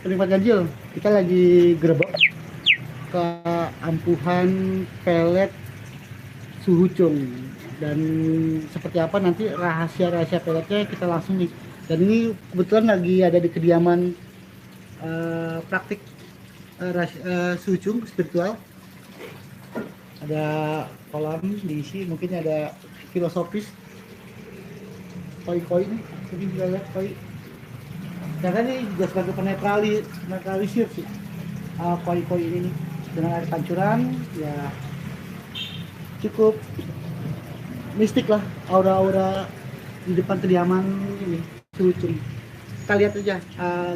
Penikmat ganjil, kita lagi gerebek ke ampuhan pelet Suhucung. Dan seperti apa nanti rahasia-rahasia peletnya kita langsung nih. Dan ini kebetulan lagi ada di kediaman praktik Suhucung spiritual. Ada kolam diisi, mungkin ada filosofis, koi-koi nih, mungkin juga lihat koi. Karena ini juga sebagai penetralisir sih koi-koi ini nih. Dengan air pancuran ya cukup mistik lah, aura-aura di depan kediaman ini Suhucung. Kita lihat aja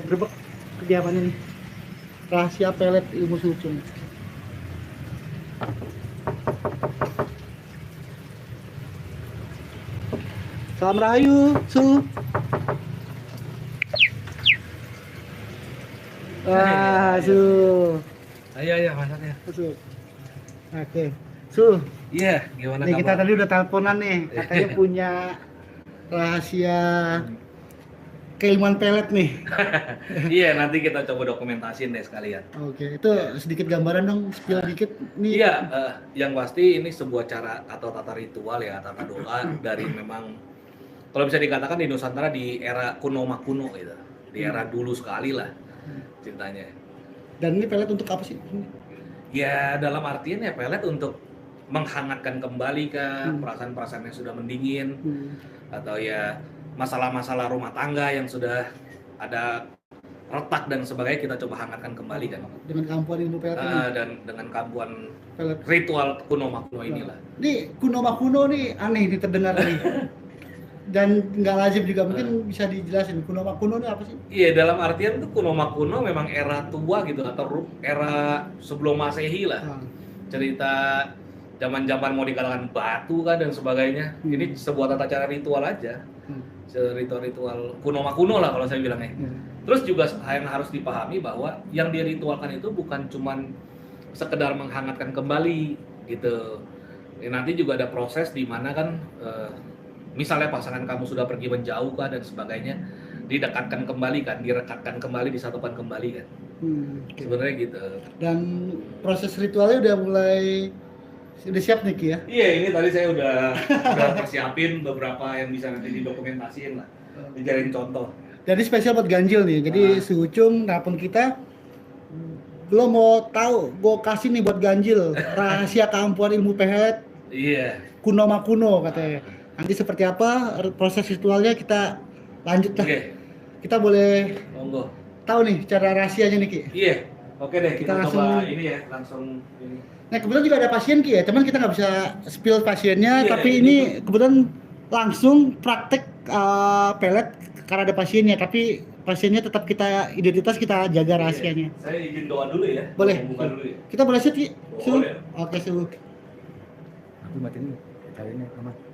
gerbek kediamannya nih, rahasia pelet ilmu Suhucung. Salam rahayu Su. Wah Su. Ayo masaknya. Su. Oke Su. Iya, gimana Nih kabar? kita tadi udah teleponan nih, katanya punya rahasia keilmuan pelet nih. Iya, nanti kita coba dokumentasiin deh sekalian. Oke, itu sedikit gambaran dong, spill dikit nih. Iya, yang pasti ini sebuah cara atau tata ritual ya, tata doa dari memang kalau bisa dikatakan di Nusantara di era kuno makuno gitu, di era dulu sekali lah ceritanya. Dan ini pelet untuk apa sih? Ya dalam artian ya pelet untuk menghangatkan kembali perasaan-perasaan yang sudah mendingin atau ya masalah-masalah rumah tangga yang sudah ada retak dan sebagainya kita coba hangatkan kembali kan. Dengan keampuhan ilmu pelet ini. Dan dengan kampuan Pelet. ritual kuno makuno inilah. Ini kuno makuno nih aneh nih terdengar nih. Dan nggak lazim juga, mungkin bisa dijelasin kuno makuno ini apa sih? Iya, dalam artian tuh kuno makuno memang era tua gitu atau era sebelum Masehi lah. Cerita zaman-zaman mau dikatakan batu kan dan sebagainya. Ini sebuah tata cara ritual aja. Ritual-ritual kuno makuno lah kalau saya bilangnya. Terus juga yang harus dipahami bahwa yang diritualkan itu bukan cuman sekedar menghangatkan kembali gitu. Nanti juga ada proses di mana kan misalnya pasangan kamu sudah pergi menjauh kan dan sebagainya, didekatkan kembali kan, direkatkan kembali, disatukan kembali kan. Okay. Sebenarnya gitu. Dan proses ritualnya udah mulai sudah siap nih Ki ya? Iya, ini tadi saya udah persiapin beberapa yang bisa nanti didokumentasiin lah, dijadiin contoh. Jadi spesial buat ganjil nih, jadi Suhucung nelpon kita, lo mau tahu, gue kasih nih buat ganjil rahasia keampuhan ilmu pelet. Iya. Kuno makuno katanya. Nanti seperti apa proses ritualnya kita lanjut lah. Kita boleh tahu nih cara rahasianya nih Ki. Iya. Oke deh, kita langsung coba ini ya, langsung ini. Nah kebetulan juga ada pasien Ki ya, teman kita nggak bisa spill pasiennya, tapi ini kebetulan langsung praktek pelet karena ada pasiennya, tapi pasiennya tetap kita identitas, kita jaga rahasianya. Saya izin doa dulu ya. Boleh. Buka dulu ya. Kita boleh shoot Ki? Boleh. Oke Su. Aku matiin dulu, kalinya aman.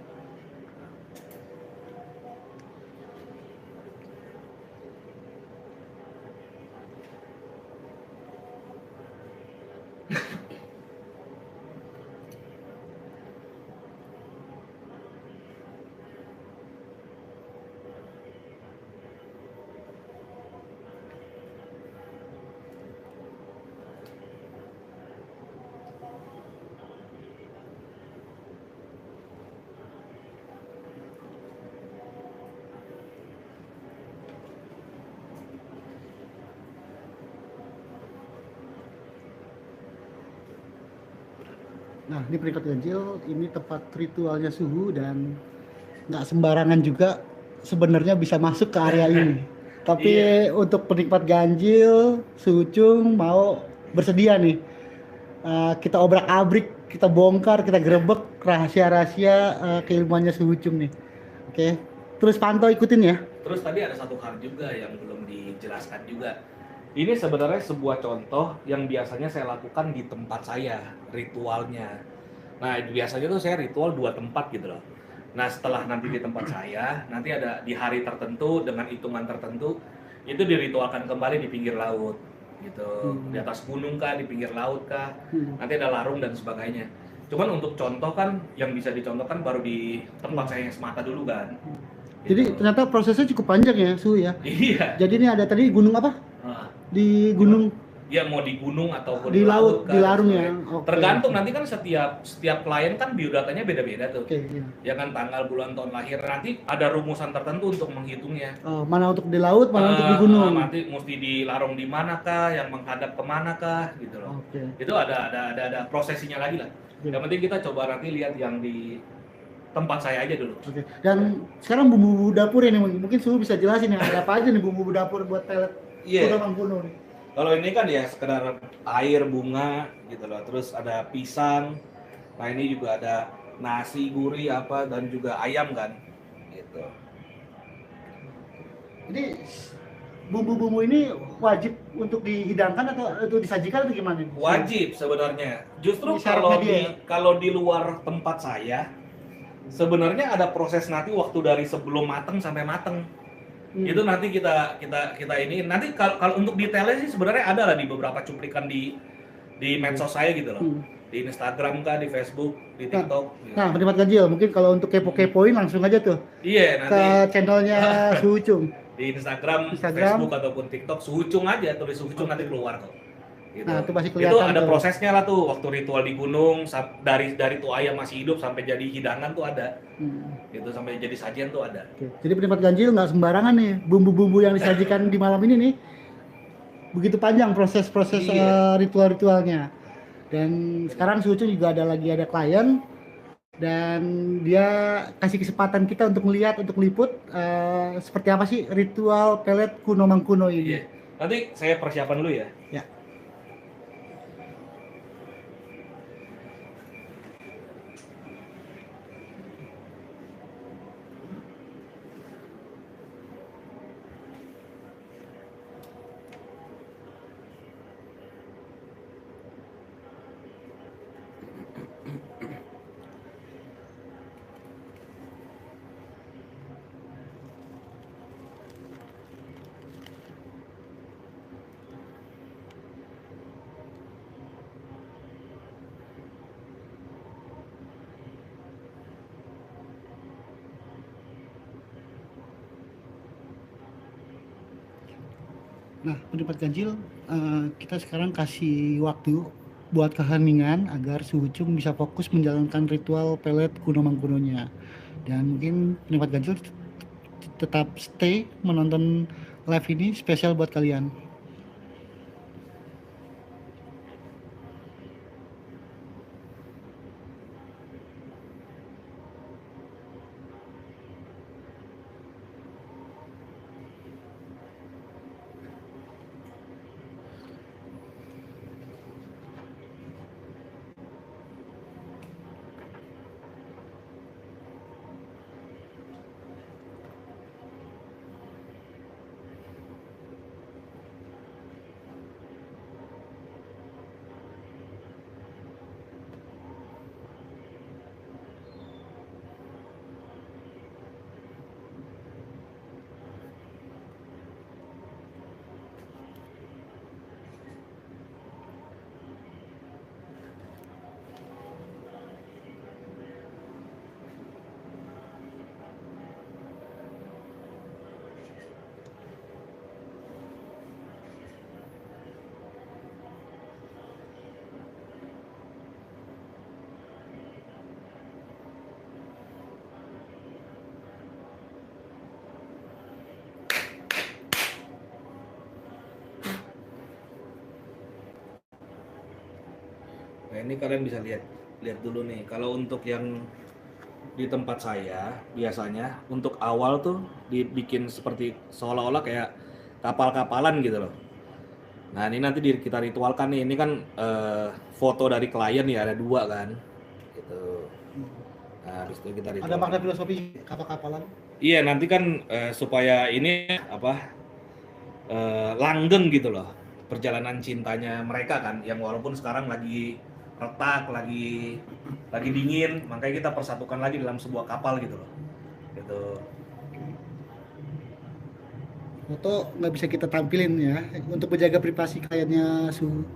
Nah ini penikmat ganjil, ini tempat ritualnya Suhu dan nggak sembarangan juga sebenarnya bisa masuk ke area ini. Tapi untuk penikmat ganjil, Suhucung mau bersedia nih, kita obrak-abrik, kita bongkar, kita gerebek rahasia-rahasia keilmuannya Suhucung nih. Oke, terus pantau ikutin ya. Terus tadi ada satu hal juga yang belum dijelaskan juga. Ini sebenarnya sebuah contoh yang biasanya saya lakukan di tempat saya, ritualnya. Nah, biasanya tuh saya ritual 2 tempat gitu loh. Nah, setelah nanti di tempat saya, nanti ada di hari tertentu dengan hitungan tertentu, itu diritualkan kembali di pinggir laut gitu. Di atas gunung kah, di pinggir laut kah, nanti ada larung dan sebagainya. Cuman untuk contoh kan, yang bisa dicontohkan baru di tempat saya yang semata dulu kan. Jadi ternyata prosesnya cukup panjang ya Su ya. Iya. Jadi ini ada tadi gunung apa? Di gunung, Ya mau di gunung ataupun di laut, kan, di larung ya. sebenarnya. Oke. Tergantung nanti kan setiap klien kan biodatanya beda-beda tuh. Oke, iya. Ya kan tanggal, bulan, tahun lahir. Nanti ada rumusan tertentu untuk menghitungnya. Oh, mana untuk di laut, mana untuk di gunung. Nanti mesti dilarung di manakah, yang menghadap kemanakah gitu loh. Oke. Itu ada prosesinya lagi lah. Iya. Yang penting kita coba nanti lihat yang di tempat saya aja dulu. Oke. Dan sekarang bumbu dapur ini mungkin Suhu bisa jelasin ya, ada apa aja nih bumbu dapur buat pelet Iya. kuno kuno nih. Kalau ini kan ya sekedar air, bunga gitu loh. Terus ada pisang. Nah ini juga ada nasi gurih apa dan juga ayam kan. Gitu. Jadi bumbu-bumbu ini wajib untuk dihidangkan atau untuk disajikan atau gimana? Wajib sebenarnya. Justru Ini syaratnya dia ya? kalau di luar tempat saya sebenarnya ada proses nanti waktu dari sebelum mateng sampai mateng. Itu nanti kita ini nanti kalau untuk detailnya sih sebenarnya ada lah di beberapa cuplikan di medsos saya gitu loh. Di Instagram kah, di Facebook, di TikTok. Nah, Penikmat Ganjil, mungkin kalau untuk kepo-kepoin langsung aja tuh Iya, nanti ke channelnya Suhu Chung. di Instagram, Facebook ataupun TikTok Suhucung aja, tulis Suhucung nanti keluar kok. Gitu. Nah, itu pasti Itu kelihatan ada tuh. prosesnya lah tuh waktu ritual di gunung dari tuh ayam masih hidup sampai jadi hidangan tuh ada. Itu sampai jadi sajian tuh ada. Oke. Jadi Penikmat Ganjil nggak sembarangan nih, bumbu-bumbu yang disajikan di malam ini nih begitu panjang proses-proses ritual-ritualnya. Dan sekarang Suhu Chung juga ada klien dan dia kasih kesempatan kita untuk melihat, untuk meliput seperti apa sih ritual pelet kuno mangkuno ini. Iya. Nanti saya persiapan dulu ya. Ya. Nah, Penikmat Ganjil, kita sekarang kasih waktu buat keheningan agar Suhu Chung bisa fokus menjalankan ritual pelet kuno mangkunonya. Dan mungkin Penikmat Ganjil tetap stay menonton live ini spesial buat kalian. Nah ini kalian bisa lihat dulu nih. Kalau untuk yang di tempat saya biasanya untuk awal tuh dibikin seperti seolah-olah kayak kapal-kapalan gitu loh. Nah ini nanti kita ritualkan nih. Ini kan foto dari klien ya, ada 2 kan. Gitu. Nah habis itu kita ritualkan. Ada makna filosofi kapal-kapalan? Iya nanti kan supaya ini langgeng gitu loh perjalanan cintanya mereka kan, yang walaupun sekarang lagi retak, lagi dingin, makanya kita persatukan lagi dalam sebuah kapal gitu loh. Gitu. Foto nggak bisa kita tampilin ya untuk menjaga privasi kliennya Suhu.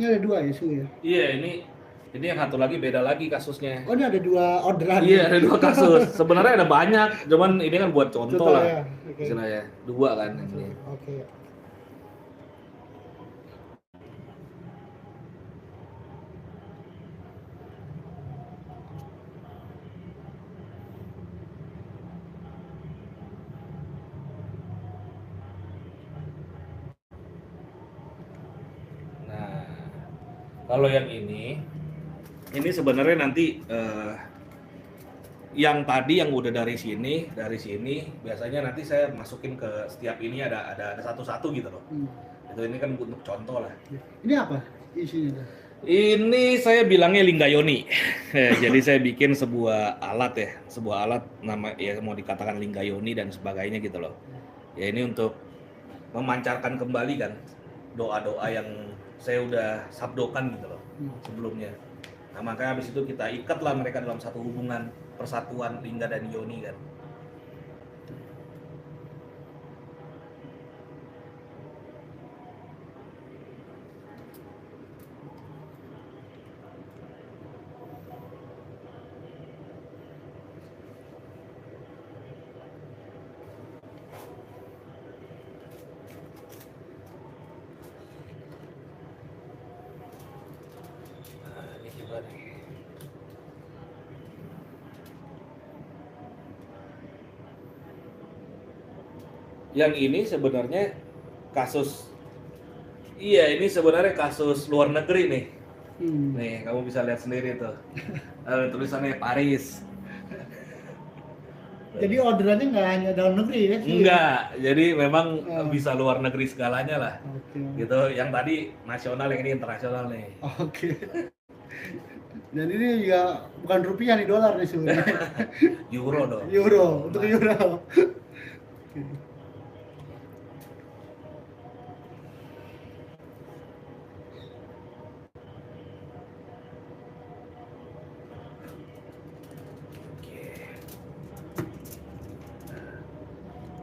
Ini ada dua ya, Su ya? Iya, ini yang satu lagi beda lagi kasusnya. Oh, ini ada dua orderan. Iya, ada dua kasus. Sebenarnya ada banyak, cuman ini kan buat contoh Contoh lah. ya. Oke. Istilahnya dua kan ini. Oke. Nah, kalau yang ini sebenarnya nanti yang tadi yang udah dari sini biasanya nanti saya masukin ke setiap ini ada satu-satu gitu loh. Itu ini kan untuk contoh lah. Ini apa isinya? Ini saya bilangnya linggayoni. Jadi saya bikin sebuah alat nama ya mau dikatakan linggayoni dan sebagainya gitu loh. Ya ini untuk memancarkan kembali kan doa-doa yang saya udah sabdokan gitu loh sebelumnya. Nah makanya habis itu kita ikatlah mereka dalam satu hubungan persatuan lingga dan yoni kan. Nah, ini juga nih. Yang ini sebenarnya ini sebenarnya kasus luar negeri nih. Nih, kamu bisa lihat sendiri tuh. Tulisannya Paris. Jadi orderannya nggak hanya dalam negeri ya? Su? Enggak, jadi memang bisa luar negeri segalanya lah. Oke. Gitu, yang tadi nasional, yang ini internasional nih. Oke. Dan ini juga bukan rupiah nih, dolar nih sebenarnya. Euro dong. Euro, untuk euro.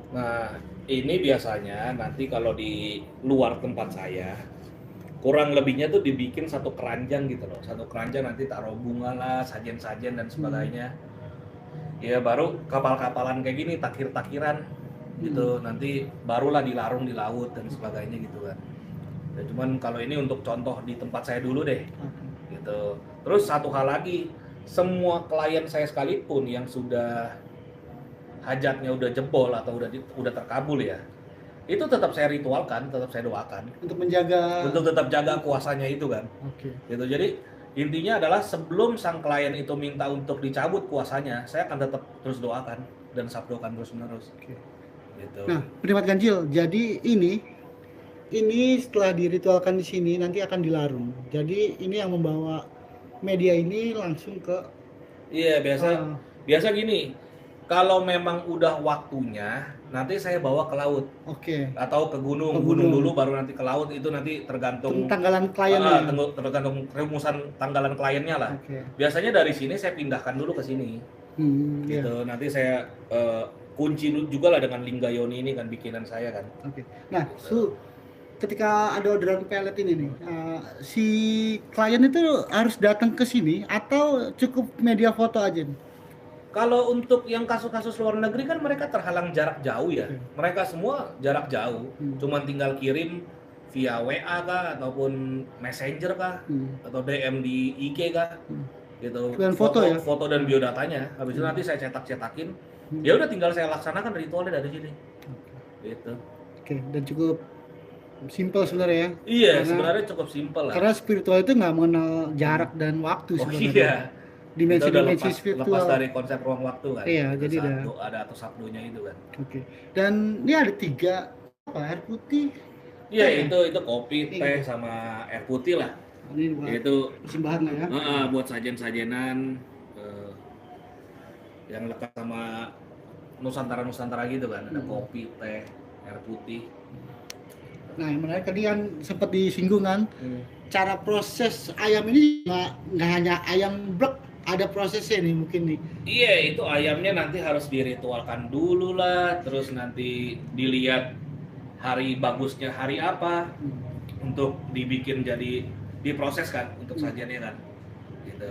Nah, ini biasanya nanti kalau di luar tempat saya, kurang lebihnya tuh dibikin satu keranjang gitu loh. Satu keranjang nanti taruh bunga lah, sajen-sajen dan sebagainya. Ya baru kapal-kapalan kayak gini, takir-takiran gitu. Nanti barulah dilarung di laut dan sebagainya gitu kan. Ya, cuman kalau ini untuk contoh di tempat saya dulu deh. Gitu. Terus satu hal lagi, semua klien saya sekalipun yang sudah hajatnya udah jebol atau udah terkabul ya, itu tetap saya ritualkan, tetap saya doakan Untuk menjaga. untuk tetap jaga kuasanya itu kan. Oke. Gitu. Jadi intinya adalah sebelum sang klien itu minta untuk dicabut kuasanya, saya akan tetap terus doakan dan sabdokan terus menerus. Oke. Gitu. Nah, Primat Ganjil, jadi ini setelah diritualkan di sini nanti akan dilarung. Jadi ini yang membawa media ini langsung ke Iya biasa gini. Kalau memang udah waktunya, nanti saya bawa ke laut Oke. atau ke gunung. Ke Gunung gunung. dulu baru nanti ke laut, itu nanti tergantung Tanggalan kliennya. tergantung rumusan tanggalan kliennya lah. Oke. Biasanya dari sini saya pindahkan dulu ke sini. Iya. Gitu. Nanti saya kunci juga lah dengan linggayoni ini kan bikinan saya kan. Oke. Nah, Su, ketika ada orderan pelet ini nih, si klien itu harus datang ke sini atau cukup media foto aja nih? Kalau untuk yang kasus-kasus luar negeri kan mereka terhalang jarak jauh ya. Oke. Mereka semua jarak jauh. Cuman tinggal kirim via WA kah ataupun Messenger kah atau DM di IG kah. Gitu. Dan foto ya? Dan biodatanya. Habis itu nanti saya cetak-cetakin. Ya udah tinggal saya laksanakan ritualnya dari sini. Gitu. Oke, dan cukup simpel sebenarnya ya. Iya, sebenarnya cukup simpel lah. Karena spiritual itu nggak mengenal jarak dan waktu Oh sebenarnya. iya. Dimensi-dimensi Lepas spiritual. dari konsep ruang waktu kan. Iya, jadi ada atau sabdonya itu kan. Oke. Dan ini ada 3 air putih. Iya, itu kopi, teh sama air putih lah. Ini buat Itu persembahan lah ya. buat sajen-sajenan yang lekat sama Nusantara gitu kan. Ada kopi, teh, air putih. Nah, yang menarik tadi kan sempat disinggung kan, cara proses ayam ini nggak hanya ayam blek, ada prosesnya nih mungkin nih. Iya, itu ayamnya nanti harus diritualkan dulu lah, terus nanti dilihat hari bagusnya hari apa untuk dibikin jadi diproses kan untuk sajiannya kan gitu.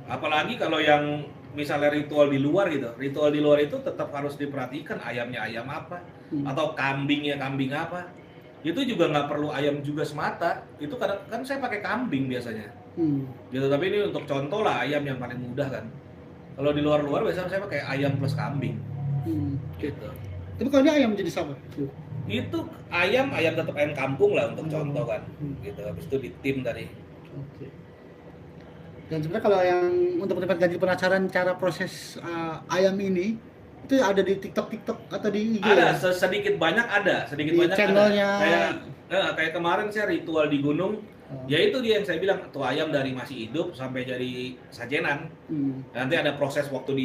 Apalagi kalau yang misalnya ritual di luar gitu, ritual di luar itu tetap harus diperhatikan ayamnya ayam apa atau kambingnya kambing apa. Itu juga nggak perlu ayam juga semata, itu kadang kan saya pakai kambing biasanya gitu. Tapi ini untuk contoh lah ayam yang paling mudah kan. Kalau di luar-luar biasanya saya pakai ayam plus kambing gitu. Tapi kalau ini ayam jadi sama? Itu ayam tetap ayam kampung lah untuk contoh kan gitu. Habis itu di tim tadi. Oke. Dan sebenarnya kalau yang untuk tempat ganjil penasaran cara proses ayam ini itu ada di TikTok atau di IG? Ada, ya? sedikit banyak ada, sedikit Di banyak channelnya. ada. Kayak kemarin saya ritual di gunung, ya itu dia yang saya bilang, tuh ayam dari masih hidup sampai jadi sajenan. Nanti ada proses waktu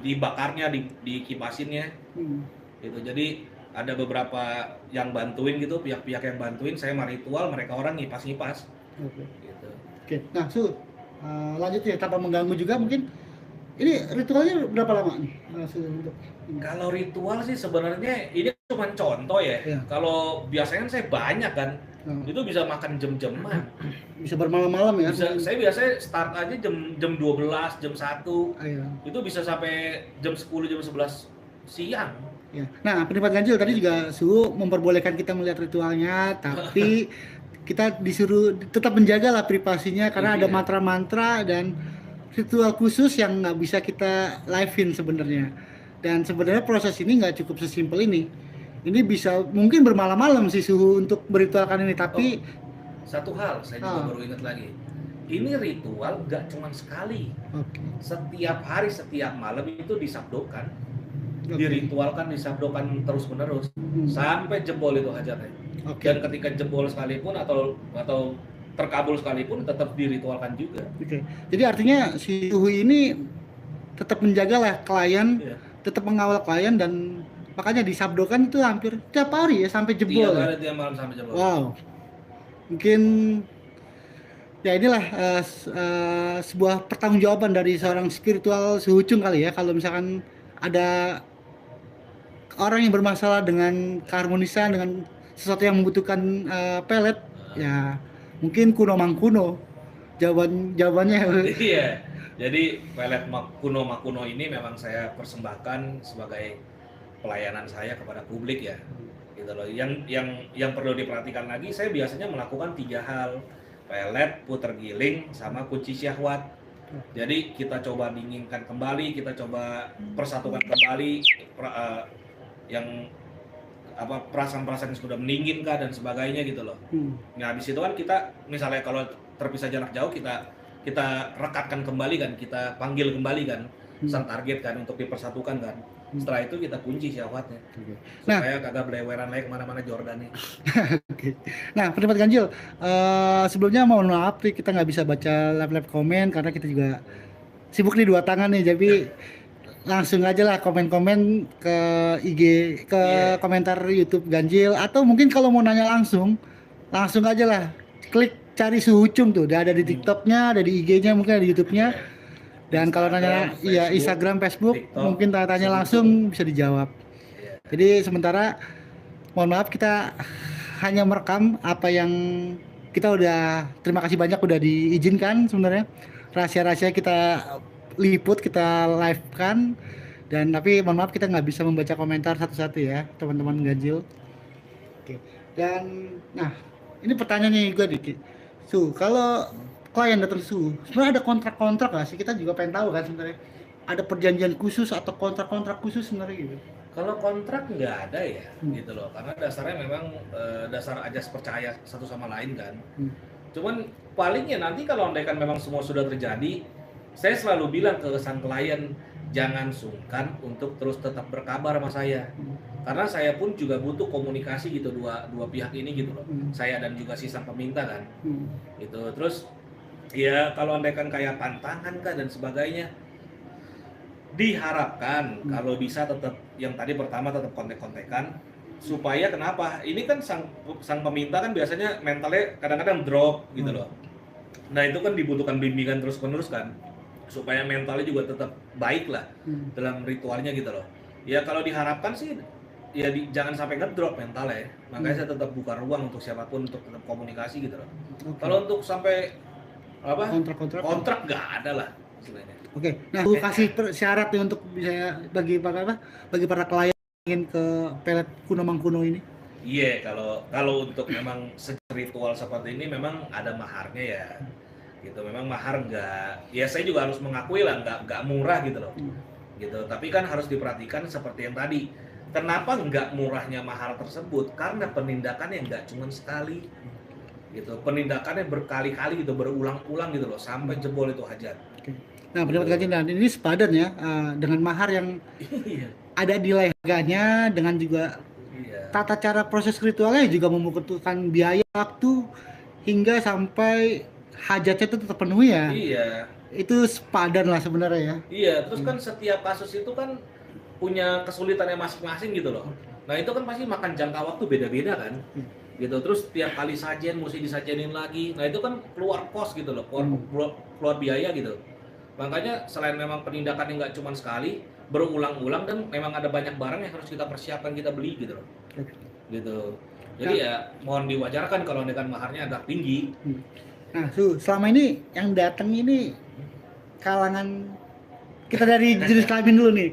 dibakarnya, dikipasinnya. Gitu. Jadi ada beberapa yang bantuin gitu, pihak-pihak yang bantuin, saya mah ritual, mereka orang ngipas-ngipas. Gitu. Oke. Nah, lanjut ya tanpa mengganggu juga mungkin. Ini ritualnya berapa lama nih? Untuk kalau ritual sih sebenarnya ini cuma contoh ya. Kalau biasanya saya banyak kan, itu bisa makan jam-jaman. Bisa bermalam-malam ya? Saya biasanya start aja jam 12, jam 1. Iya. Itu bisa sampai jam 10, jam 11 siang. Ya. Nah, penikmat ganjil tadi juga Suhu memperbolehkan kita melihat ritualnya, tapi kita disuruh tetap menjaga lah privasinya karena ada mantra-mantra dan ritual khusus yang nggak bisa kita live-in sebenarnya. Dan sebenarnya proses ini nggak cukup sesimpel ini. Ini bisa mungkin bermalam-malam sih Suhu untuk beritualkan ini, tapi satu hal saya juga baru ingat lagi. Ini ritual nggak cuma sekali. Setiap hari, setiap malam itu disabdokan. Diritualkan, disabdokan terus-menerus sampai jebol itu hajatnya. Dan ketika jebol sekalipun atau terkabul sekalipun tetap diritualkan juga. Jadi artinya si Suhu ini tetap menjagalah klien, tetap mengawal klien dan makanya disabdokan itu hampir tiap hari ya sampai jebol. Tiap malam sampai jebol. Wow. Mungkin ya inilah sebuah pertanggungjawaban dari seorang spiritual Suhu Chung kali ya, kalau misalkan ada orang yang bermasalah dengan keharmonisan, dengan sesuatu yang membutuhkan pelet, ya mungkin kuno mangkuno jawabannya. Iya. Jadi pelet kuno ini memang saya persembahkan sebagai pelayanan saya kepada publik ya. Gitu loh. Yang perlu diperhatikan lagi, saya biasanya melakukan 3 hal. Pelet, puter giling, sama kunci syahwat. Jadi kita coba dinginkan kembali, kita coba persatukan kembali yang perasaan-perasaan yang sudah meningginkah dan sebagainya gitu loh. Nah habis itu kan kita misalnya kalau terpisah jarak jauh kita rekatkan kembali kan, kita panggil kembali kan, sang target kan untuk dipersatukan kan. Setelah itu kita kunci syahwatnya supaya kagak beleweran lagi kemana-mana Jordan nih. Nah penikmat ganjil, sebelumnya mohon maaf nih kita nggak bisa baca live komen karena kita juga sibuk nih 2 tangan nih, jadi langsung aja lah komen-komen ke IG, ke komentar YouTube Ganjil, atau mungkin kalau mau nanya langsung aja lah klik cari Suhu Chung tuh, udah ada di TikToknya, ada di IG-nya, mungkin ada di YouTube-nya. Dan kalau nanya Instagram, Facebook, TikTok, mungkin tanya langsung bisa dijawab. Jadi sementara mohon maaf kita hanya merekam apa yang kita udah, terima kasih banyak udah diizinkan sebenarnya. Rahasia-rahasia kita liput, kita live kan, dan tapi mohon maaf kita nggak bisa membaca komentar satu-satu ya teman-teman ganjil. Dan nah ini pertanyaannya juga dikit kalau klien datang sebenarnya ada kontrak nggak sih? Kita juga pengen tahu kan sebenarnya, ada perjanjian khusus atau kontrak khusus sebenarnya gitu? Kalau kontrak nggak ada ya gitu loh, karena dasarnya memang dasar ajas percaya satu sama lain kan. Cuman palingnya nanti kalau andaikan memang semua sudah terjadi, saya selalu bilang ke sang klien, jangan sungkan untuk terus tetap berkabar sama saya. Karena saya pun juga butuh komunikasi gitu dua pihak ini gitu loh. Saya dan juga si sang peminta kan. Gitu. Terus ya kalau andaikan kayak pantangan kah dan sebagainya, diharapkan kalau bisa tetap yang tadi pertama tetap kontek-kontekan, supaya kenapa? Ini kan sang peminta kan biasanya mentalnya kadang-kadang drop gitu loh. Nah, itu kan dibutuhkan bimbingan terus-menerus kan, supaya mentalnya juga tetap baik lah dalam ritualnya gitu loh. Ya kalau diharapkan sih jangan sampai ngedrop mentalnya ya. Makanya saya tetap buka ruang untuk siapapun untuk tetap komunikasi gitu loh. Kalau untuk sampai apa kontrak nggak ada lah istilahnya. Nah, aku kasih syarat nih untuk bisa bagi para klien ingin ke pelet kuno Mangkuno ini. Iya, kalau untuk memang ritual seperti ini memang ada maharnya ya. Gitu, memang mahar nggak, ya saya juga harus mengakui lah nggak murah gitu loh. Gitu, tapi kan harus diperhatikan seperti yang tadi. Kenapa nggak murahnya mahar tersebut? Karena penindakannya nggak cuma sekali. Gitu, penindakannya berkali-kali gitu, berulang-ulang gitu loh, sampai jebol itu hajat. Nah, pendapat kajian ini sepadan ya dengan mahar yang ada di leganya, dengan juga tata cara proses ritualnya juga membutuhkan biaya, waktu, hingga sampai hajatnya itu terpenuhi ya. Iya. Itu sepadan lah sebenarnya ya. Iya, terus kan setiap kasus itu kan punya kesulitannya masing-masing gitu loh. Nah itu kan pasti makan jangka waktu beda-beda kan. Gitu, terus tiap kali sajen mesti disajenin lagi. Nah itu kan keluar kos gitu loh, keluar biaya gitu. Makanya selain memang penindakan yang nggak cuma sekali, berulang-ulang, dan memang ada banyak barang yang harus kita persiapkan, kita beli gitu loh. Gitu. Jadi ya mohon diwajarkan kalau dengan maharnya agak tinggi. Nah, selama ini yang datang ini kalangan kita dari jenis kelamin dulu nih.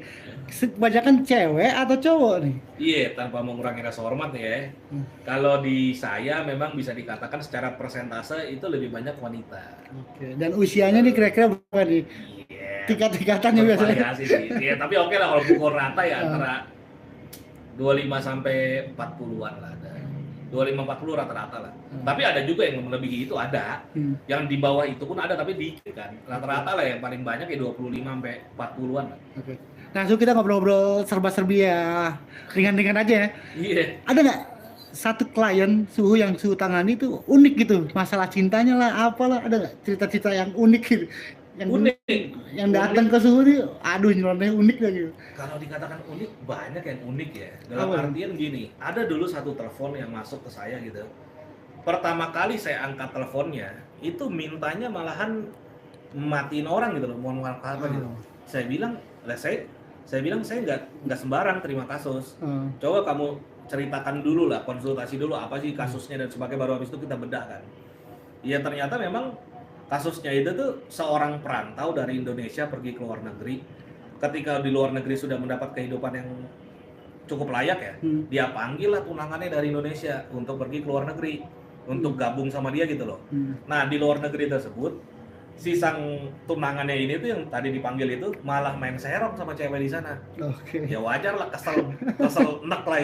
Kebanyakan cewek atau cowok nih? Iya, tanpa mengurangi rasa hormat ya. Kalau di saya memang bisa dikatakan secara persentase itu lebih banyak wanita. Oke. Dan usianya nih kira-kira berapa nih? Iya. Tingkat-tingkatannya biasanya. Sih. Ya, tapi oke lah kalau pukul rata ya antara 25 sampai 40-an lah ada. 25-40 rata-rata lah. Tapi ada juga yang melebihi itu ada. Yang di bawah itu pun ada tapi dikit kan. Rata-rata lah yang paling banyak ya 25 sampai 40-an lah. Oke. Nah, kita ngobrol-ngobrol serba-serbi ya, ringan-ringan aja ya. Iya. Ada nggak satu klien yang Suhu tangani itu unik gitu, masalah cintanya lah, apalah, ada nggak cerita-cerita yang unik gitu? Yang unik, yang datang ke Suhu nih, aduh nyelonnya unik lah gitu. Kalau dikatakan unik, banyak yang unik ya. Dalam artian gini, ada dulu satu telepon yang masuk ke saya gitu. Pertama kali saya angkat teleponnya, itu mintanya malahan matiin orang gitu loh, mohon maaf apa gitu. Saya bilang, saya bilang saya nggak sembarang terima kasus. Coba kamu ceritakan dulu lah, konsultasi dulu apa sih kasusnya dan sebagainya, baru habis itu kita bedah kan. Ya ternyata memang kasusnya itu tuh seorang perantau dari Indonesia pergi ke luar negeri. Ketika di luar negeri sudah mendapat kehidupan yang cukup layak ya, dia panggil lah tunangannya dari Indonesia untuk pergi ke luar negeri untuk gabung sama dia gitu loh. Nah di luar negeri tersebut si sang tunangannya ini tuh yang tadi dipanggil itu malah main serong sama cewek di sana. Ya wajar lah, kesel enak lah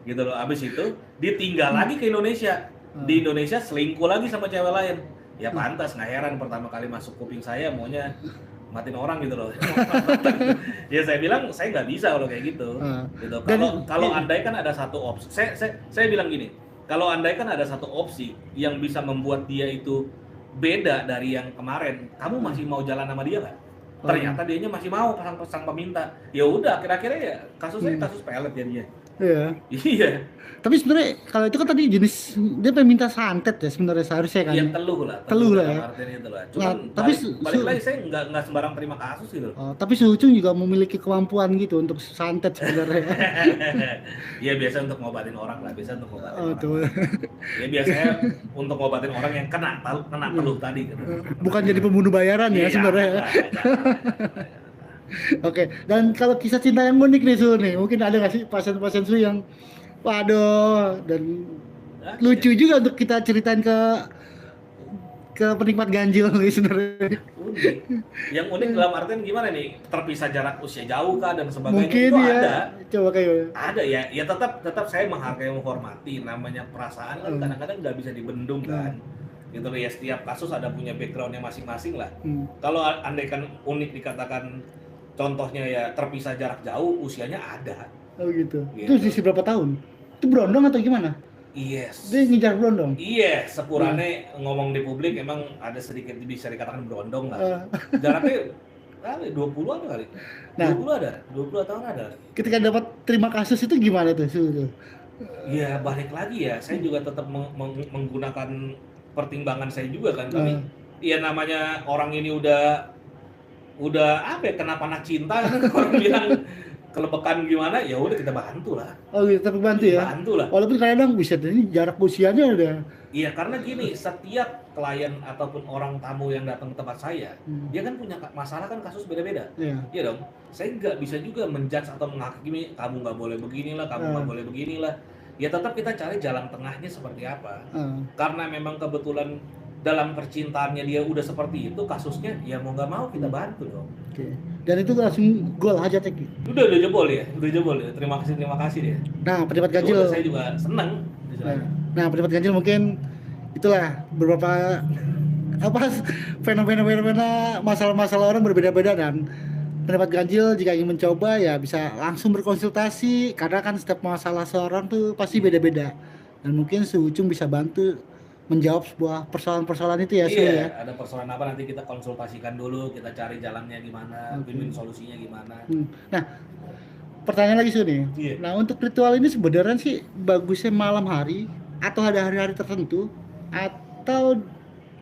gitu loh. Abis itu ditinggal lagi ke Indonesia. Di Indonesia selingkuh lagi sama cewek lain. Ya pantas, nggak heran pertama kali masuk kuping saya maunya matiin orang gitu loh. Ya saya bilang saya nggak bisa kalau kayak gitu. Gitu. Kalau andai kan ada satu opsi, saya bilang gini, kalau andai kan ada satu opsi yang bisa membuat dia itu beda dari yang kemarin, kamu masih mau jalan sama dia nggak? Ternyata dianya masih mau pasang peminta. Ya udah, kira-kira ya kasusnya kasus pelet jadinya. Iya. Tapi sebenarnya kalau itu kan tadi jenis dia pengen minta santet ya sebenarnya seharusnya kan. Iya, teluh lah ya. Artinya itu lah. Cuman tapi balik lagi saya nggak sembarang terima kasus gitu. Tapi Suhu juga memiliki kemampuan gitu untuk santet sebenarnya. Iya, biasa untuk ngobatin orang lah, biasa untuk ngobatin orang. Ya biasanya untuk ngobatin orang yang kena teluh tadi gitu. Bukan jadi pembunuh bayaran ya sebenarnya. Oke, dan kalau kisah cinta yang unik nih Su nih, mungkin ada nggak sih pasien-pasien Su yang waduh dan lucu juga untuk kita ceritain ke penikmat ganjil nih sebenarnya. Unik. Yang unik dalam artian gimana nih? Terpisah jarak usia jauh kah dan sebagainya. Mungkin itu ya. Ada. Coba kayak ada ya. Ya tetap saya menghargai, menghormati, namanya perasaan kan kadang-kadang nggak bisa dibendung kan. Gitu loh ya, setiap kasus ada punya backgroundnya masing-masing lah. Kalau andaikan unik dikatakan contohnya ya terpisah jarak jauh, usianya ada. Oh gitu. Itu sisi berapa tahun? Itu berondong atau gimana? Yes. Dia ngejar berondong? Iya, sepurane ngomong di publik emang ada sedikit bisa dikatakan berondong lah. Jaraknya 20 ada kali. Nah, 20 tahun ada. Ketika dapat terima kasus itu gimana tuh? Iya, balik lagi ya. Saya juga tetap menggunakan pertimbangan saya juga kan. Tapi ya namanya orang ini udah apa ya, kena panah cinta kan orang bilang kelebekan gimana, ya udah kita bantu lah. Oh gitu, tapi bantu ya. Bantu lah. Walaupun kadang bisa ini jarak usianya udah. Iya, karena gini, setiap klien ataupun orang tamu yang datang ke tempat saya, dia kan punya masalah kan kasus beda-beda. Iya. Iya dong. Saya nggak bisa juga menjudge atau menghakimi kamu nggak boleh beginilah, kamu nggak boleh beginilah. Ya tetap kita cari jalan tengahnya seperti apa. Karena memang kebetulan dalam percintaannya dia udah seperti itu kasusnya, ya mau nggak mau kita bantu dong. Oke. Dan itu langsung gol hajatnya Ki. Udah jebol ya, Terima kasih dia. Nah, pendapat ganjil. Udah, saya juga senang. Nah, pendapat ganjil mungkin itulah beberapa apa fenomena masalah-masalah orang berbeda-beda, dan pendapat ganjil jika ingin mencoba ya bisa langsung berkonsultasi karena kan setiap masalah seorang tuh pasti beda-beda, dan mungkin Suucung bisa bantu menjawab sebuah persoalan-persoalan itu ya. Iya, ada persoalan apa nanti kita konsultasikan dulu, kita cari jalannya gimana, win-win solusinya gimana. Nah, pertanyaan lagi nih. Iya. Nah, untuk ritual ini sebenarnya sih bagusnya malam hari atau ada hari-hari tertentu atau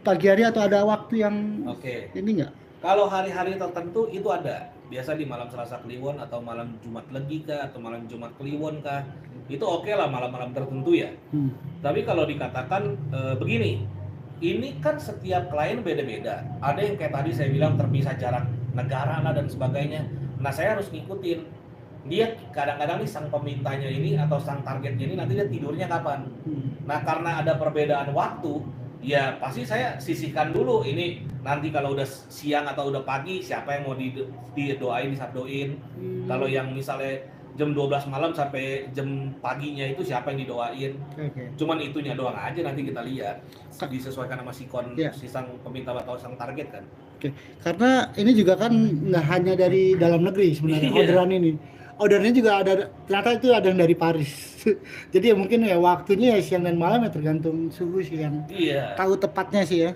pagi hari atau ada waktu yang ini nggak? Kalau hari-hari tertentu itu ada. Biasa di malam Selasa Kliwon atau malam Jumat Legi kah atau malam Jumat Kliwon kah. Itu oke lah malam-malam tertentu ya. Tapi kalau dikatakan begini, ini kan setiap klien beda-beda. Ada yang kayak tadi saya bilang terpisah jarak negara lah dan sebagainya. Nah, saya harus ngikutin. Dia kadang-kadang nih sang pemintanya ini atau sang targetnya ini nanti dia tidurnya kapan. Nah, karena ada perbedaan waktu, ya pasti saya sisihkan dulu ini nanti kalau udah siang atau udah pagi siapa yang mau didoain, disabdoin. Kalau yang misalnya jam 12 malam sampai jam paginya itu siapa yang didoain. Cuman itunya doang aja, nanti kita lihat disesuaikan sama si sang peminta atau sang target kan. Karena ini juga kan nggak hanya dari dalam negeri sebenarnya orderan ini. Ordernya juga ada, ternyata itu ada yang dari Paris. Jadi ya mungkin ya waktunya ya siang dan malam ya tergantung suhu sih yang tahu tepatnya sih ya.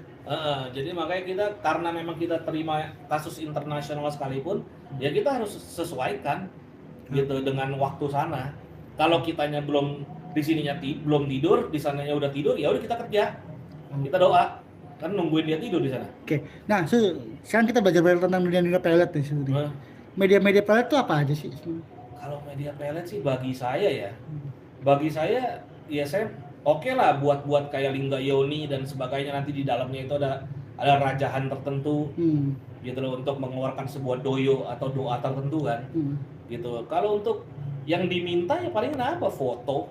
Jadi makanya kita karena memang kita terima kasus internasional sekalipun, ya kita harus sesuaikan gitu dengan waktu sana. Kalau kitanya belum di sininya belum tidur, di sananya udah tidur, ya udah kita kerja, kita doa, kan nungguin dia tidur di sana. Nah, sekarang kita belajar tentang dunia pelet nih sebenarnya. Media-media pelet itu apa aja sih? Kalau media pelet sih bagi saya ya saya oke lah buat kayak Lingga Yoni dan sebagainya, nanti di dalamnya itu ada rajahan tertentu gitu loh untuk mengeluarkan sebuah doyo atau doa tertentu kan gitu. Kalau untuk yang diminta ya paling apa, foto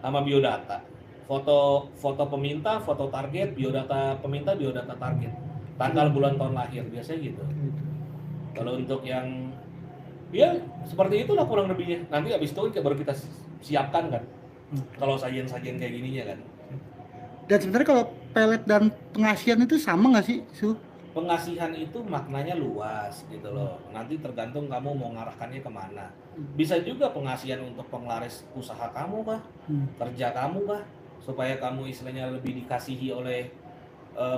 sama biodata, foto peminta, foto target, biodata peminta, biodata target, tanggal bulan tahun lahir, biasanya gitu. Kalau untuk yang ya seperti itulah kurang lebihnya. Nanti habis itu baru kita siapkan kan. Kalau sajian-sajian kayak gininya kan. Dan sebenarnya kalau pelet dan pengasihan itu sama nggak sih, Su? Pengasihan itu maknanya luas gitu loh. Nanti tergantung kamu mau ngarahkannya kemana. Bisa juga pengasihan untuk penglaris usaha kamu kah? Kerja kamu kah? Supaya kamu istilahnya lebih dikasihi oleh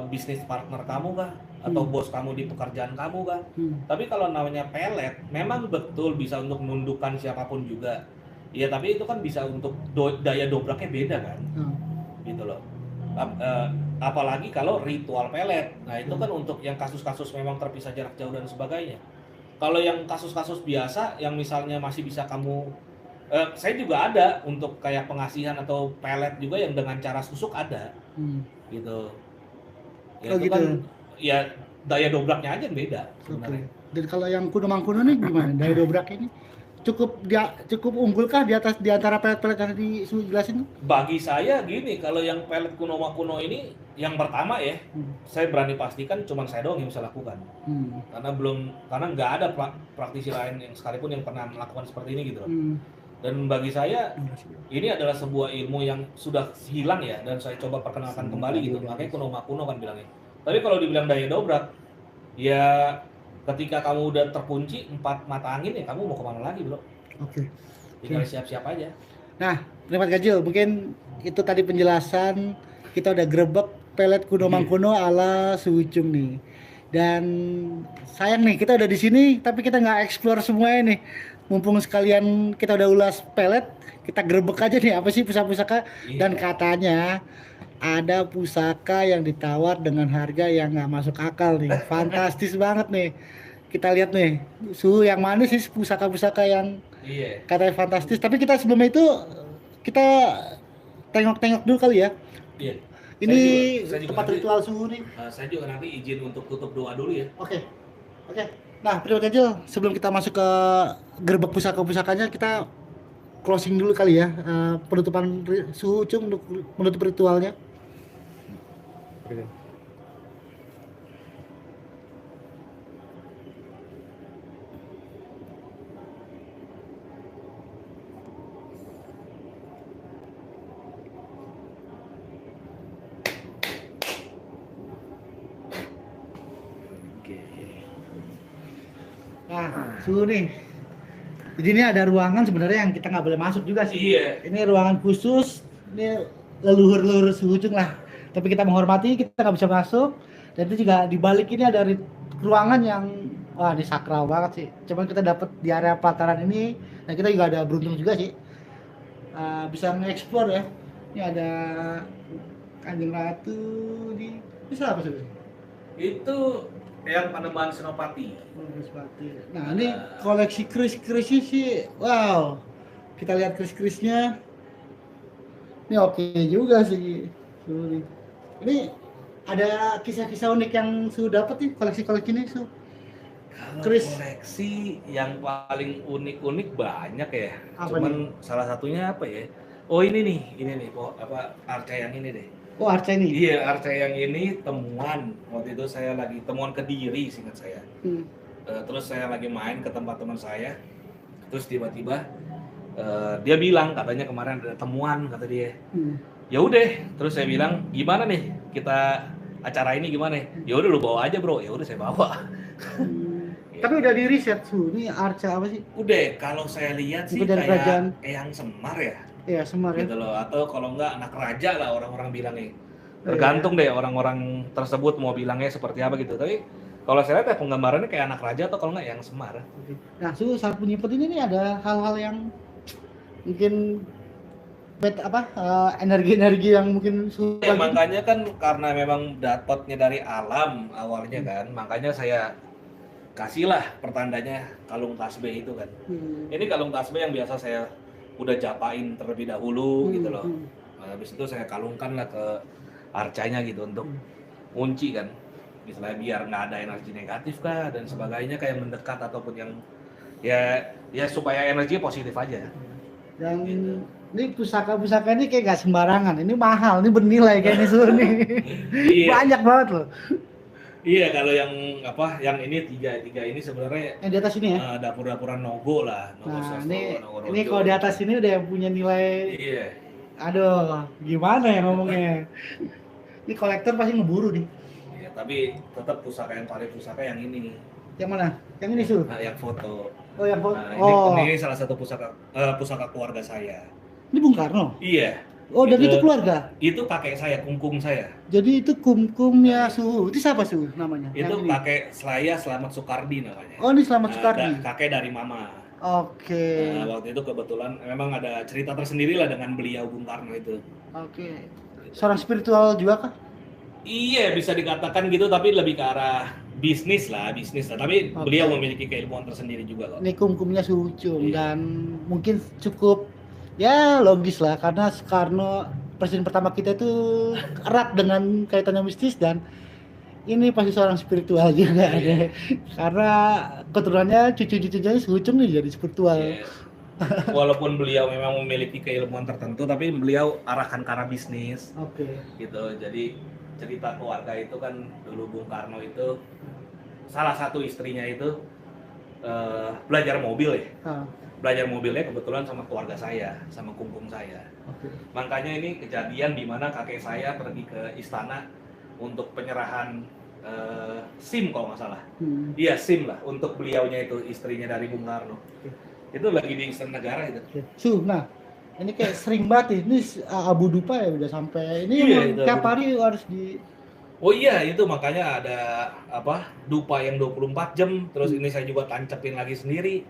bisnis partner kamu kah? Atau bos kamu di pekerjaan kamu kah? Tapi kalau namanya pelet, memang betul bisa untuk menundukkan siapapun juga. Ya tapi itu kan bisa untuk daya dobraknya beda kan, gitu loh. Apalagi kalau ritual pelet, nah itu kan untuk yang kasus-kasus memang terpisah jarak jauh dan sebagainya. Kalau yang kasus-kasus biasa, yang misalnya masih bisa kamu, saya juga ada untuk kayak pengasihan atau pelet juga yang dengan cara susuk ada, gitu. Ya, itu gitu. Kan ya daya dobraknya aja yang beda sebenarnya. Dan kalau yang kuno mangkuno nih gimana daya dobrak ini? Cukup unggulkah di antara pelet-pelet yang dijelasin? Bagi saya gini, kalau yang pelet kuno ini yang pertama ya, saya berani pastikan cuma saya doang yang bisa lakukan. Karena nggak ada praktisi lain yang sekalipun yang pernah melakukan seperti ini gitu loh. Dan bagi saya ini adalah sebuah ilmu yang sudah hilang ya, dan saya coba perkenalkan kembali gitu. Makanya kuno kan bilangnya. Tapi kalau dibilang daya dobrak, ya ketika kamu udah terkunci 4 mata angin ya kamu mau kemana lagi bro? Tinggal siap-siap aja. Nah, terima kasih mungkin itu tadi penjelasan kita udah grebek pelet kuno mangkuno ala Suucung nih. Dan sayang nih kita udah di sini tapi kita nggak explore semuanya nih. Mumpung sekalian kita udah ulas pelet, kita grebek aja nih apa sih pusaka-pusaka. Dan katanya ada pusaka yang ditawar dengan harga yang nggak masuk akal nih, fantastis banget nih. kita lihat nih suhu yang mana sih pusaka-pusaka yang Iya. katanya fantastis. Tapi kita sebelumnya itu kita tengok-tengok dulu kali ya. Iya. Ini Saya juga tempat nanti, ritual suhu nih. saya juga nanti izin untuk tutup doa dulu ya. Oke. Oke. Nah, Primo Kecil, sebelum kita masuk ke gerbek pusaka-pusakanya, kita closing dulu kali ya. Penutupan suhu Cung untuk menutup ritualnya. Oke. Nah, suhu nih. Jadi ini ada ruangan sebenarnya yang kita nggak boleh masuk juga sih. Iya. Ini ruangan khusus, ini leluhur-leluhur suhu Cung lah. Tapi kita menghormati, kita nggak bisa masuk. Dan itu juga di balik ini ada ruangan yang wah ini sakral banget sih. Cuman kita dapat di area pelataran ini, dan kita juga ada beruntung juga sih. Bisa nge-explore ya. Ini ada Kanjeng Ratu di bisa apa sih? Itu yang Panembahan Senopati. Nah ini koleksi kris-krisnya sih, wow. Kita lihat kris-krisnya. Ini oke juga sih. Ini ada kisah-kisah unik yang sudah dapat nih koleksi-koleksi ini Su. Kalau Chris. koleksi yang paling unik-unik banyak ya. Apa Cuman salah satunya apa ya? Oh ini nih, arca yang ini deh. Oh Arca ini. Iya, arca yang ini temuan. Waktu itu saya lagi temuan Kediri, seingat saya. Terus saya lagi main ke tempat teman saya. Terus tiba-tiba dia bilang katanya kemarin ada temuan kata dia. Ya udah, terus saya bilang gimana nih kita acara ini gimana? Ya udah lu bawa aja bro. Ya udah saya bawa. Tapi udah di riset Su. Ini Arca apa sih? Udah, kalau saya lihat sih Bukan dari kerajaan. kayak Eyang Semar ya. Iya Semar ya. Gitu loh, atau kalau enggak anak raja lah orang-orang bilangnya. Tergantung deh orang-orang tersebut mau bilangnya seperti apa gitu. Tapi kalau saya lihat ya penggambarannya kayak anak raja atau kalau enggak yang Semar. Nah Su saat penyimpan ini nih ada hal-hal yang mungkin energi-energi yang mungkin Su Ya, makanya kan karena memang dapatnya dari alam awalnya kan, makanya saya kasihlah pertandanya kalung tasbih itu kan. Ini kalung tasbih yang biasa saya udah japain terlebih dahulu gitu loh. Nah, habis itu saya kalungkan lah ke arcanya gitu untuk kunci kan, misalnya biar nggak ada energi negatif kah dan sebagainya kayak mendekat ataupun yang ya supaya energi positif aja. Dan Gitu. ini pusaka-pusaka ini kayak gak sembarangan, ini mahal, ini bernilai kayak ini Su nih. Iya. Banyak banget loh. Iya, kalau yang ini tiga ini sebenarnya Yang di atas ini ya. dapur-dapuran Nogo lah. Nogo Nah, Sastro, Nogo ini Rojo. kalau di atas ini udah punya nilai. Iya. Aduh, gimana ya ngomongnya? Ini kolektor pasti ngeburu nih. Iya, tapi tetap pusaka yang paling pusaka yang ini. Yang mana? Yang ini Su? Nah, yang foto. Oh, yang Nah, oh, ini salah satu pusaka keluarga saya. ini Bung Karno. Iya. Oh, dan itu keluarga. Itu kakek saya, kungkung saya. Jadi itu kumkumnya Su. Itu siapa Su namanya? Itu Yang ini? kakek saya Slamet Soekardi namanya. Oh, ini Slamet Nah, Soekardi. kakek dari mama. Oke. Nah, waktu itu kebetulan memang ada cerita tersendiri lah dengan beliau Bung Karno itu. Oke. Seorang spiritual juga kah? Iya, bisa dikatakan gitu, tapi lebih ke arah bisnis lah. Tapi Oke. beliau memiliki keilmuan tersendiri juga kok. Ini kumkumnya Su Cung Iya. dan mungkin cukup ya logis lah karena Soekarno presiden pertama kita itu erat dengan kaitannya mistis dan ini pasti seorang spiritual juga Iya. deh. Karena keturunannya cucu-cucunya Su Cung nih jadi spiritual. Iya. Walaupun beliau memang memiliki keilmuan tertentu, tapi beliau arahkan ke arah bisnis Oke. gitu. Jadi cerita keluarga itu kan dulu Bung Karno itu salah satu istrinya itu belajar mobil ya. Belajar mobilnya kebetulan sama keluarga saya, sama kungkung saya. Oke. Makanya ini kejadian di mana kakek saya pergi ke istana untuk penyerahan SIM kalau nggak salah. Iya SIM lah untuk beliaunya itu istrinya dari Bung Karno. Itu lagi di Istana Negara itu. Oke. Su, nah ini kayak sering banget ini Abu Dupa ya udah sampai ini Iya, emang itu tiap Abu hari harus di Oh iya itu makanya ada apa dupa yang 24 jam terus ini saya juga tancepin lagi sendiri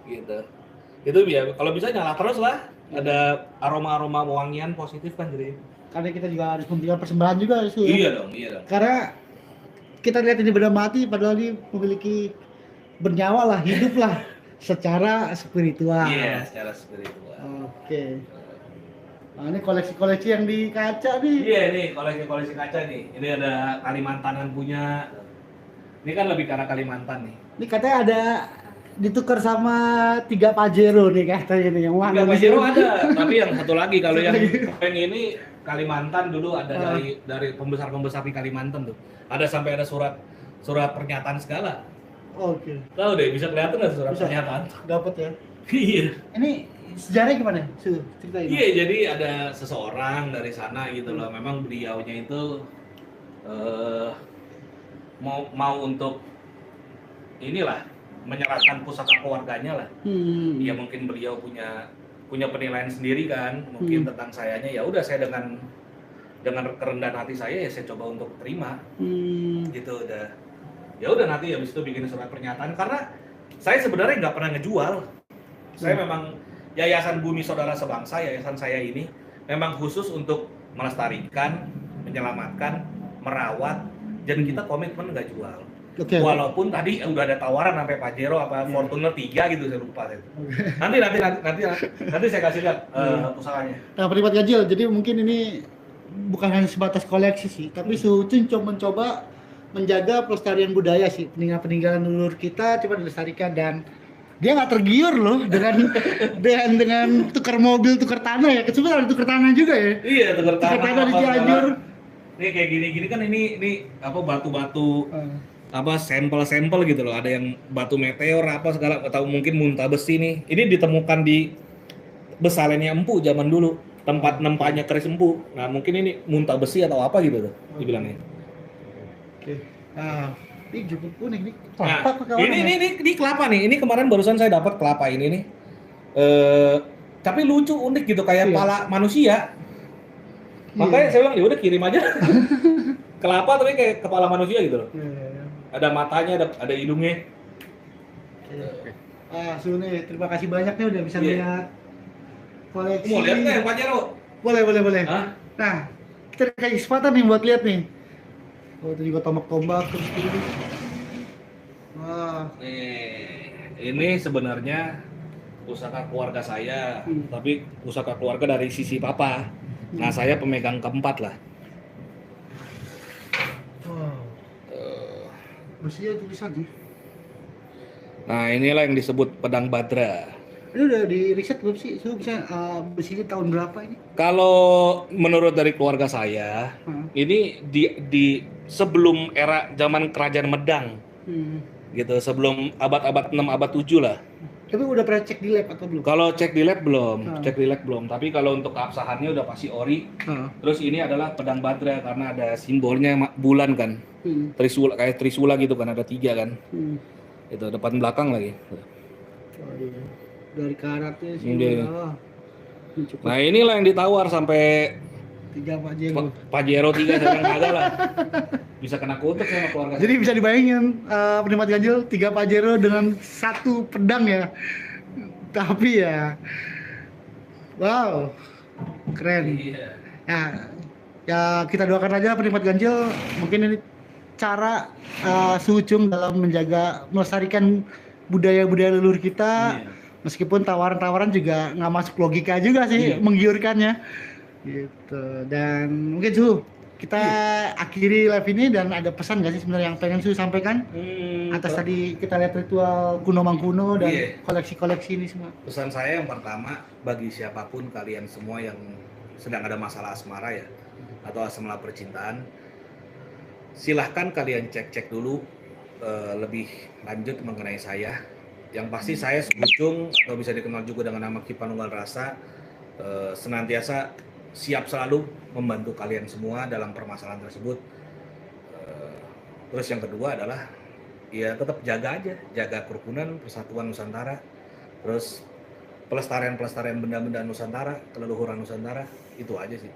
gitu. Itu ya kalau bisa nyala terus lah. Ada aroma-aroma wangian positif kan jadi. karena kita juga harus memberikan persembahan juga Su. Iya dong. Karena kita lihat ini benda mati padahal ini memiliki bernyawa lah, hidup lah secara spiritual. Iya, secara spiritual. Oke. Nah, ini koleksi-koleksi yang di kaca nih. Iya nih, koleksi kaca nih. Ini ada Kalimantanan punya. Ini kan lebih ke arah Kalimantan nih. Ini katanya ada ditukar sama 3 Pajero nih katanya nih yang mana? Tiga Pajero ada, tapi yang satu lagi kalau Satu yang ini Kalimantan dulu ada dari pembesar-pembesar di Kalimantan tuh. Ada sampai ada surat pernyataan segala. Oke. Tahu deh, bisa kelihatan nggak surat Bisa. pernyataan? Dapat ya. Iya. Ini sejarahnya gimana? Ceritain. Iya, jadi ada seseorang dari sana gitu loh. Memang beliaunya itu mau untuk inilah menyerahkan pusaka keluarganya lah. Ya mungkin beliau punya penilaian sendiri kan, mungkin tentang sayanya. Ya udah, saya dengan kerendahan hati saya ya saya coba untuk terima. Gitu udah. Ya udah, nanti habis itu bikin surat pernyataan, karena saya sebenarnya nggak pernah ngejual. Saya memang Yayasan Bumi Saudara Sebangsa, yayasan saya ini memang khusus untuk melestarikan, menyelamatkan, merawat, dan kita komitmen nggak jual. Oke. Walaupun tadi udah ada tawaran sampai Pajero apa Fortuner 3 gitu, saya lupa saya. Nanti saya kasih lihat pusakanya. Nah, Penikmat Ganjil, jadi mungkin ini bukan hanya sebatas koleksi sih, tapi Suhucun mencoba menjaga pelestarian budaya sih, peninggalan leluhur kita coba dilestarikan, dan dia nggak tergiur loh dengan tukar mobil, tukar tanah ya, kecuali ada tukar tanah juga ya. Iya, tukar tanah di Cianjur. Ini kayak gini kan ini apa batu-batu apa sampel gitu loh, ada yang batu meteor apa segala, atau mungkin muntah besi nih. Ini ditemukan di Besalennya Empu zaman dulu, tempat nempanya keris Empu. Nah, mungkin ini muntah besi atau apa gitu tuh dibilangnya. Oke. Nah, ini cukup unik nih. Nah, Kelapa apa kawan ya? ini kelapa nih. Ini kemarin barusan saya dapat kelapa ini nih. Tapi lucu, unik gitu, kayak Iya. pala manusia. Makanya saya bilang ya udah kirim aja. Kelapa tapi kayak kepala manusia gitu loh. Iya. Ada matanya, ada hidungnya. Su nih, terima kasih banyak nih udah bisa lihat koleksi. Mau lihat nggak yang Pajero? Boleh. Hah? Nah, kita kayak kesempatan nih buat lihat nih. Oh, itu juga tombak-tombak terus gitu. Wah. Ini sebenarnya pusaka keluarga saya, tapi pusaka keluarga dari sisi papa. Nah, saya pemegang keempat lah. Wow. Mestinya tulisan nih. Nah, inilah yang disebut pedang Badra. Ini udah di riset belum sih? Su bisa besinya tahun berapa ini? Kalau menurut dari keluarga saya, ini di sebelum era zaman Kerajaan Medang. Gitu, sebelum abad 6, abad 7 lah. Tapi udah pernah cek di lab atau belum? Kalau cek di lab belum, tapi kalau untuk keabsahannya udah pasti ori. Terus ini adalah pedang Badra karena ada simbolnya bulan kan. Trisula, kayak Trisula gitu kan, ada 3 kan. Itu depan belakang lagi. Oh, iya. Dari karatnya sih. Iya. Cukup Nah, inilah yang ditawar sampai 3 Pajero. Pajero 3 saya bilang kagak lah. Bisa kena kutuk sama keluarga. Jadi bisa dibayangin Penikmat Ganjil 3 Pajero dengan 1 pedang ya. Tapi ya wow, keren. Iya. Ya kita doakan aja Penikmat Ganjil, mungkin ini cara Suhucun dalam melestarikan budaya-budaya leluhur kita. Iya. Meskipun tawaran-tawaran juga nggak masuk logika juga sih, menggiurkannya gitu. Dan mungkin kita akhiri live ini, dan ada pesan nggak sih sebenarnya yang pengen sampaikan atas tadi kita lihat ritual kuno mangkuno dan koleksi-koleksi ini semua? Pesan saya yang pertama, bagi siapapun kalian semua yang sedang ada masalah asmara ya, atau asmara percintaan, silahkan kalian cek dulu lebih lanjut mengenai saya. Yang pasti saya Suhucun, atau bisa dikenal juga dengan nama Ki Panunggal Rasa, senantiasa siap selalu membantu kalian semua dalam permasalahan tersebut. Terus yang kedua adalah ya tetap jaga kerukunan, persatuan Nusantara, terus pelestarian benda-benda Nusantara, keleluhuran Nusantara, itu aja sih.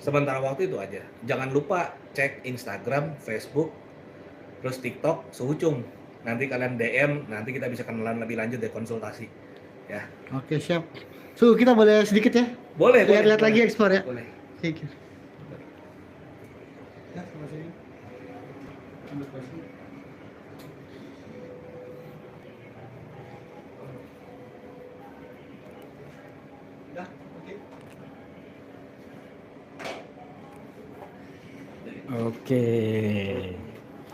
Sementara waktu itu aja. Jangan lupa cek Instagram, Facebook, terus TikTok Suhucun. Nanti kalian DM, nanti kita bisa kenalan lebih lanjut deh, konsultasi. Ya. Oke, siap. Kita boleh sedikit ya? Boleh. Lihat lagi explore ya. Boleh. Thank you. Dah, oke. Oke.